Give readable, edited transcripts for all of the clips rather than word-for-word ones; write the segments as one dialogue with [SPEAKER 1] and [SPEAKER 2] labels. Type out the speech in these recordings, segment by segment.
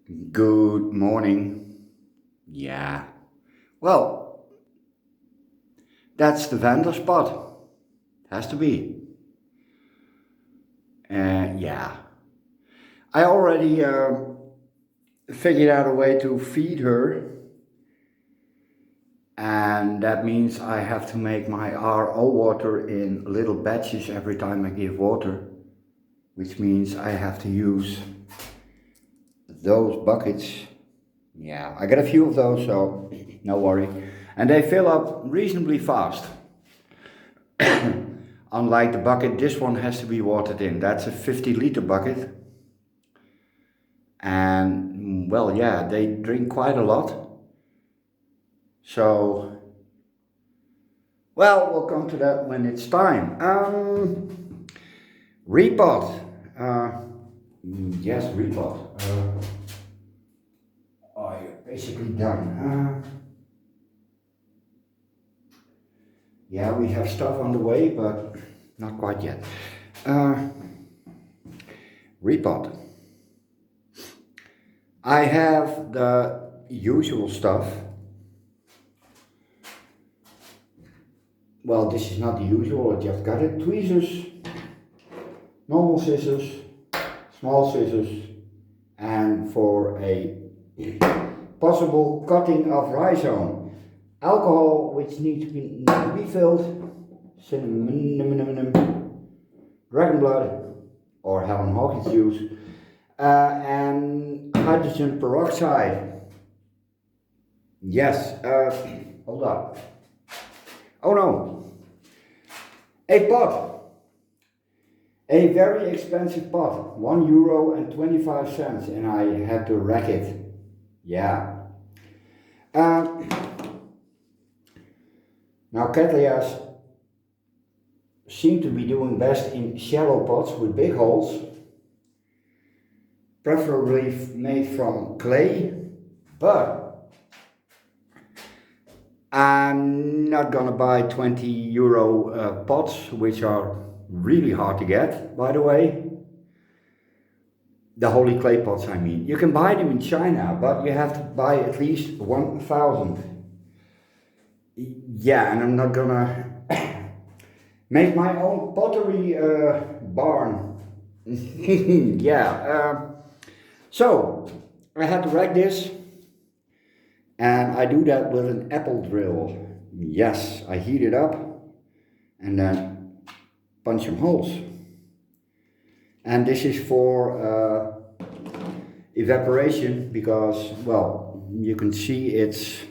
[SPEAKER 1] Good morning. Yeah. Well, that's the vendor spot. Has to be. Yeah. I already figured out a way to feed her, and that means I have to make my RO water in little batches every time I give water, which means I have to use those buckets. Yeah, I got a few of those, so no worry. And they fill up reasonably fast. Unlike the bucket, this one has to be watered in. That's a 50-liter bucket. And well, yeah, they drink quite a lot. So, well, we'll come to that when it's time. Repot. Yes, repot. You're basically done. Yeah, we have stuff on the way, but not quite yet. Repot. I have the usual stuff. Well, this is not the usual, I just got it. Tweezers, normal scissors, small scissors, and for a possible cutting of rhizome, alcohol which needs to be refilled, cinnamon, dragon blood, or Helen Hawkins juice, and hydrogen peroxide. Yes, hold up. Oh no, a pot. A very expensive pot, €1.25, and I had to rack it. Yeah. Now Cattleyas seem to be doing best in shallow pots with big holes, preferably made from clay, but I'm not gonna buy €20 pots, which are really hard to get, by the way. The holy clay pots, I mean. You can buy them in China, but you have to buy at least 1,000. Yeah, and I'm not gonna make my own pottery barn. Yeah, so I had to rack this, and I do that with an apple drill. Yes, I heat it up and then punch some holes. And this is for evaporation because, well, you can see it's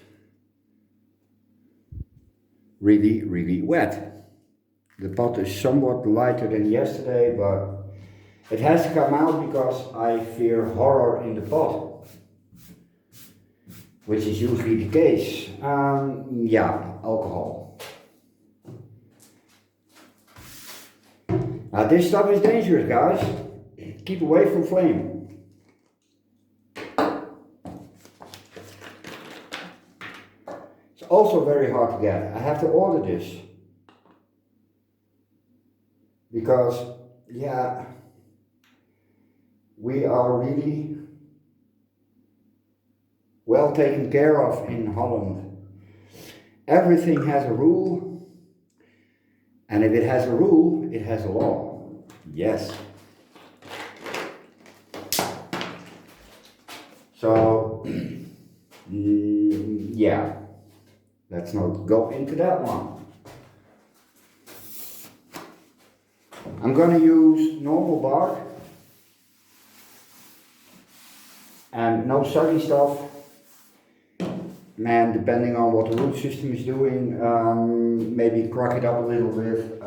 [SPEAKER 1] really wet. The pot is somewhat lighter than yesterday, but it has to come out because I fear horror in the pot, which is usually the case. Yeah, alcohol. Now this stuff is dangerous, guys. Keep away from flame. It's also very hard to get. I have to order this. Because, yeah, we are really well taken care of in Holland. Everything has a rule, and if it has a rule, it has a law. Yes. So, yeah, let's not go into that one. I'm gonna use normal bark and no soggy stuff. Man, depending on what the root system is doing, maybe crack it up a little with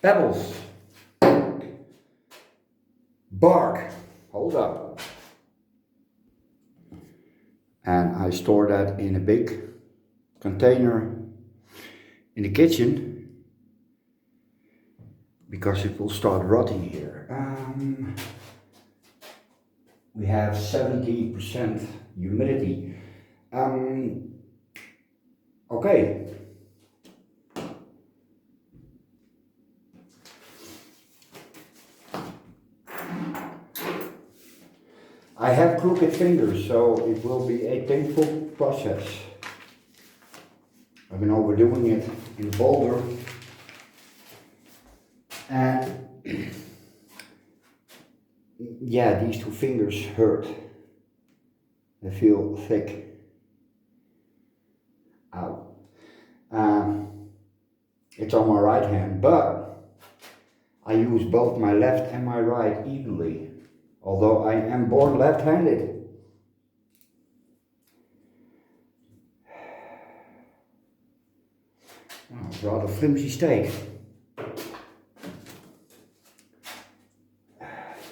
[SPEAKER 1] pebbles, bark, hold up. And I store that in a big container in the kitchen because it will start rotting here. We have 70% humidity. Okay. I have crooked fingers, so it will be a painful process. I've been overdoing it in the boulder, and yeah, these two fingers hurt. They feel thick. Ow. It's on my right hand, but I use both my left and my right evenly, although I am born left-handed. Oh, it's rather flimsy steak.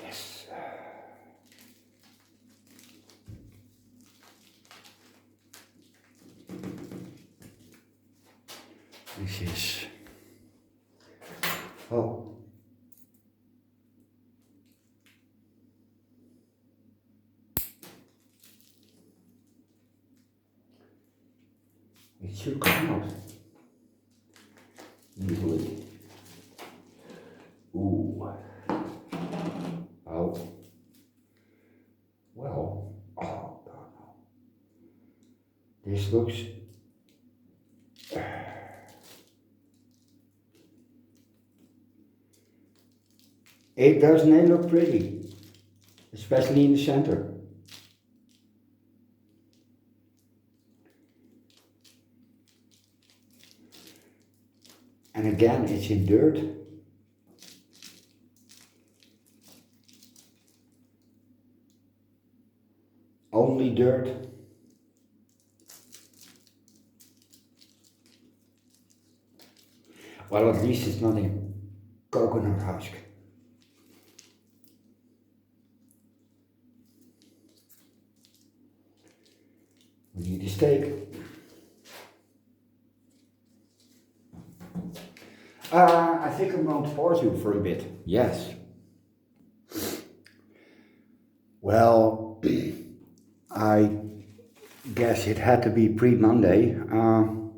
[SPEAKER 1] Yes. This is, oh, it should come out easily. Ooh. Oh. Well, oh God, no. This looks, it doesn't look pretty, especially in the center. And again, it's in dirt. Only dirt. Well, at least it's not in coconut husk. We need a steak. I think I'm going to pause you for a bit. Yes. Well, I guess it had to be pre-Monday. You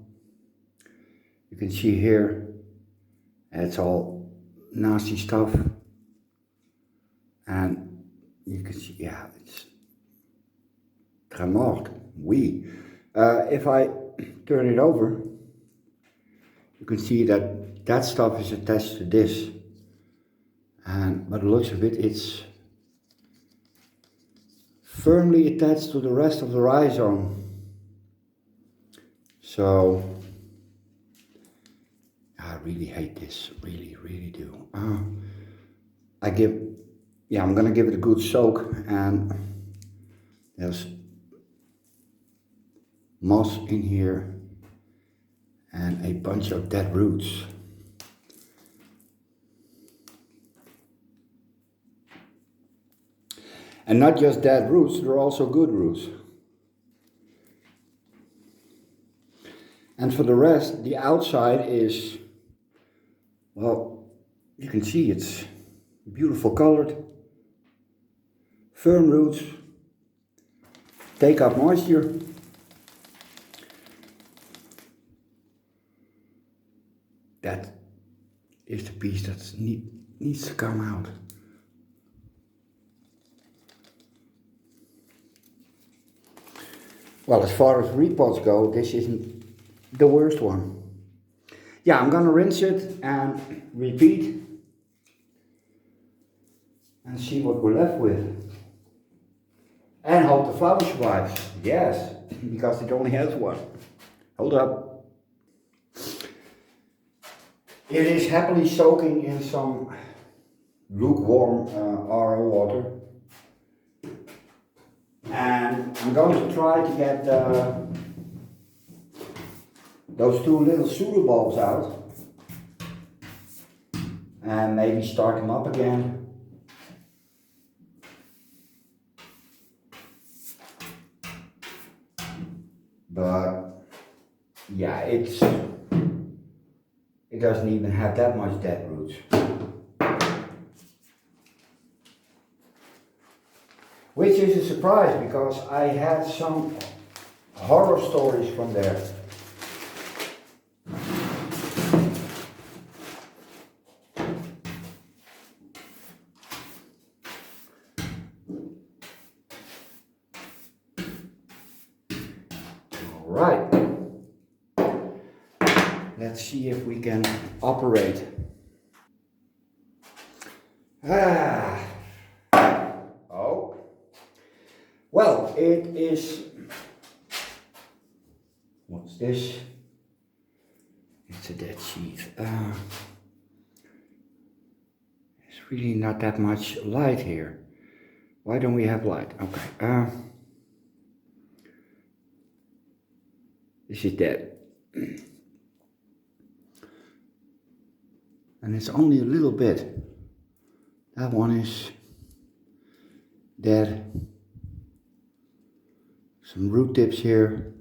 [SPEAKER 1] can see here, it's all nasty stuff. And you can see, yeah, it's très mort, oui. If I turn it over, you can see that that stuff is attached to this. And by the looks of it, it's firmly attached to the rest of the rhizome. So, I really hate this, really, really do. I'm gonna give it a good soak, and there's moss in here and a bunch of dead roots. And not just dead roots, there are also good roots. And for the rest, the outside is, well, you can see it's beautiful colored, firm roots, take up moisture. That is the piece that needs to come out. Well, as far as repots go, this isn't the worst one. Yeah, I'm gonna rinse it and repeat and see what we're left with. And hope the flower survives. Yes, because it only has one. Hold up. It is happily soaking in some lukewarm RO water. And I'm going to try to get those two little pseudo bulbs out and maybe start them up again. But yeah, it doesn't even have that much dead roots. Which is a surprise, because I had some horror stories from there. right. Let's see if we can operate. Oh. Well, it is. What's this? It's a dead sheet. There's really not that much light here. Why don't we have light? Okay. This is dead. And it's only a little bit. That one is dead. Some root tips here.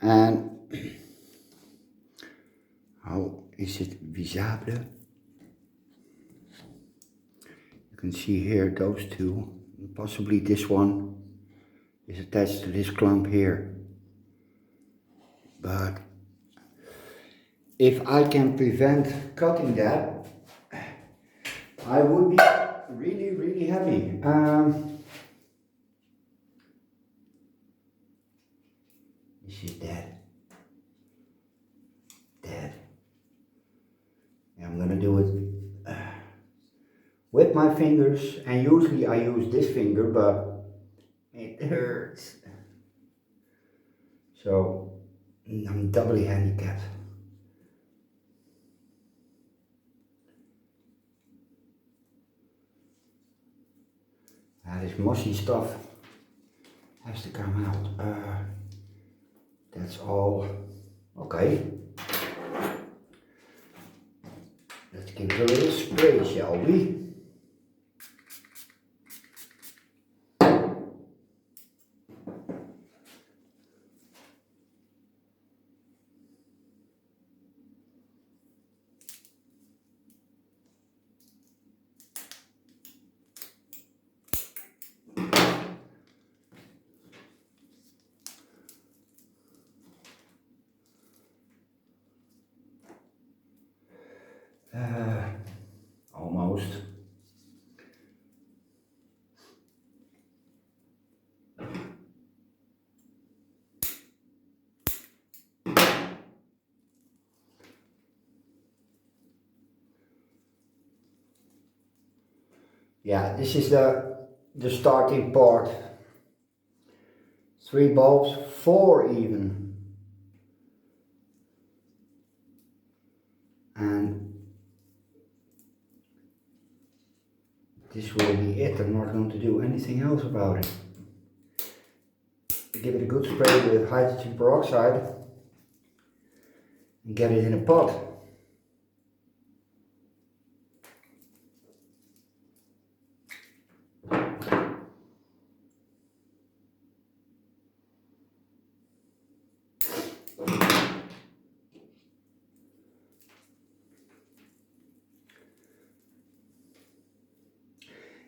[SPEAKER 1] And how is it visible? You can see here those two. Possibly this one is attached to this clump here. But if I can prevent cutting that, I would be really, really happy. This is dead. Dead. And I'm gonna do it with my fingers, and usually I use this finger, but it hurts. So I'm doubly handicapped. This mossy stuff has to come out. That's all. Okay. Let's give it a little spray, shall we? Almost. Yeah, this is the starting part. 3 bulbs, 4 even. And this will be it. I'm not going to do anything else about it. Give it a good spray with hydrogen peroxide and get it in a pot.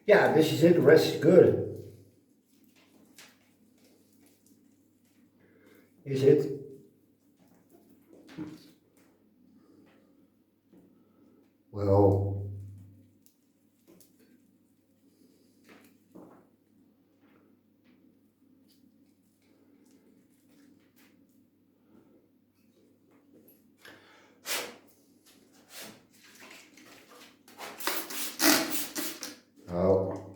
[SPEAKER 1] Yeah, this is it. The rest is good. Is it? Well, oh.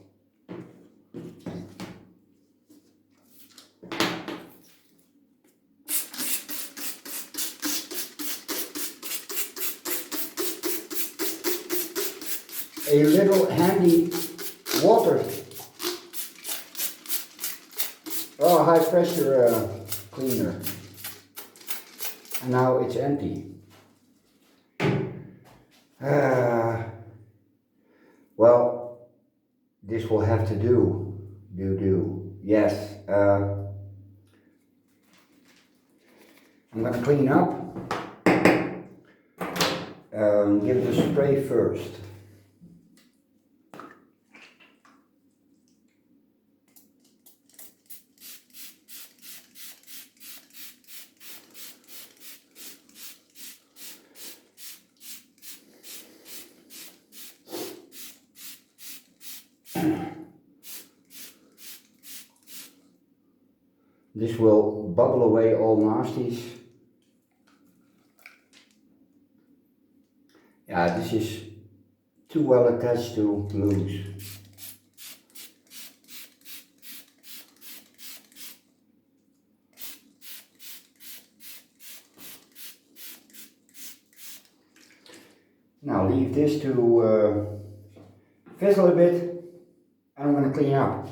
[SPEAKER 1] A little handy water. Oh, high pressure cleaner. And now it's empty. Well, this will have to do. Yes. I'm gonna clean up. Give it a spray first. This will bubble away all nasties. Yeah, this is too well attached to glues. Now leave this to fizzle a bit, and I'm going to clean up.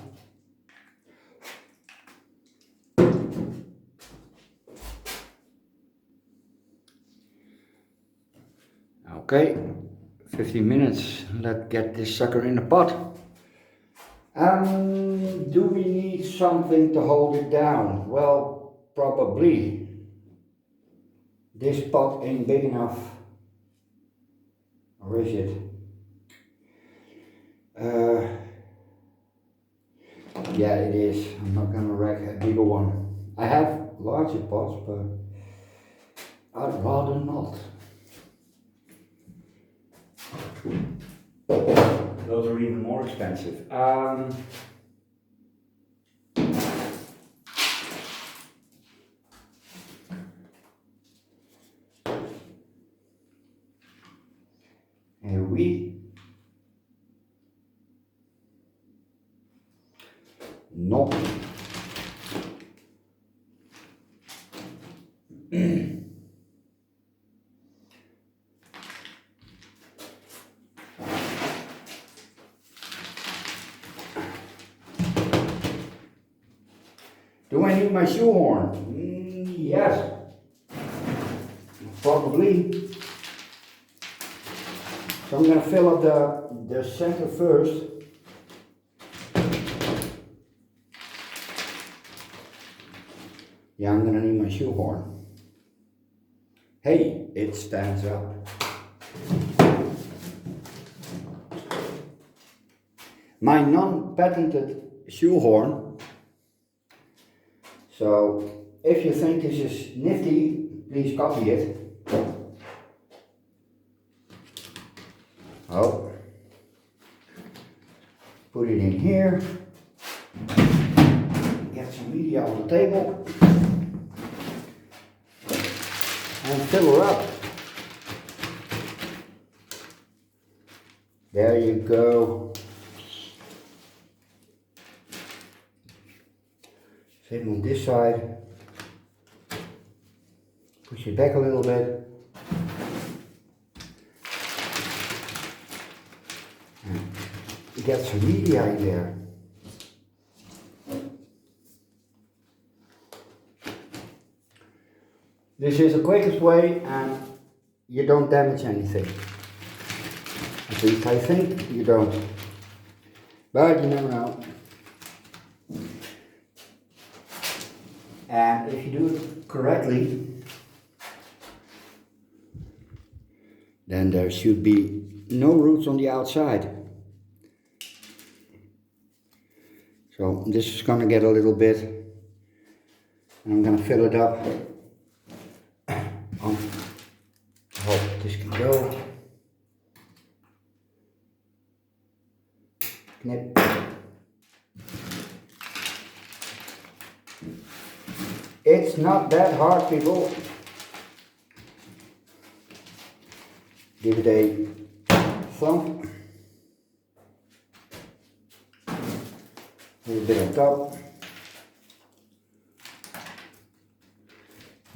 [SPEAKER 1] Okay, 15 minutes, let's get this sucker in the pot. Do we need something to hold it down? Well, probably. This pot ain't big enough. Or is it? Yeah, it is. I'm not gonna wreck a bigger one. I have larger pots, but I'd rather not. Those are even more expensive. Here we no. Do I need my shoehorn? Yes, probably. So I'm going to fill up the center first. Yeah, I'm going to need my shoehorn. Hey, it stands up. My non-patented shoehorn. So if you think this is nifty, please copy it. Oh, put it in here, get some media on the table, and fill her up. There you go. Same on this side. Push it back a little bit. Get some media in there. This is the quickest way and you don't damage anything. At least I think you don't. But you never know. And if you do it correctly, then there should be no roots on the outside. So this is going to get a little bit, and I'm going to fill it up. I hope this can go. Knip. It's not that hard, people. Give it a thump. A little bit on top.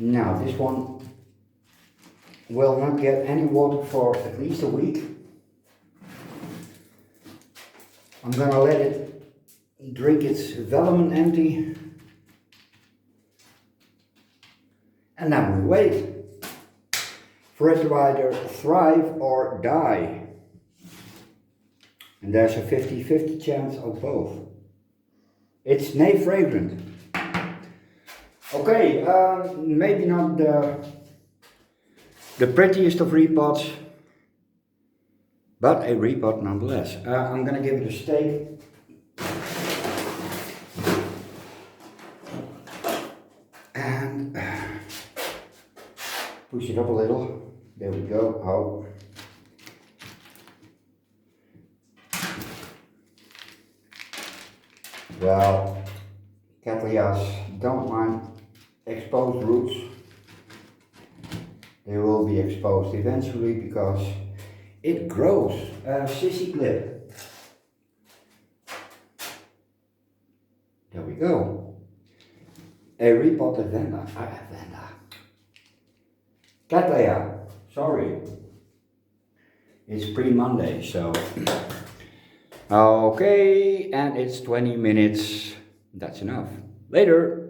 [SPEAKER 1] Now this one will not get any water for at least a week. I'm gonna let it drink its vellum empty, and then we wait for it to either thrive or die. And there's a 50-50 chance of both. It's nay fragrant. Okay, maybe not the prettiest of repots, but a repot nonetheless. I'm gonna give it a stake. And push it up a little. There we go. Oh. Well, Cattleyas don't mind exposed roots. They will be exposed eventually because it grows. Sissy clip. There we go. A repotted vanda. Cattleya. Sorry. It's pre-Monday, so. Okay, and it's 20 minutes. That's enough. Later.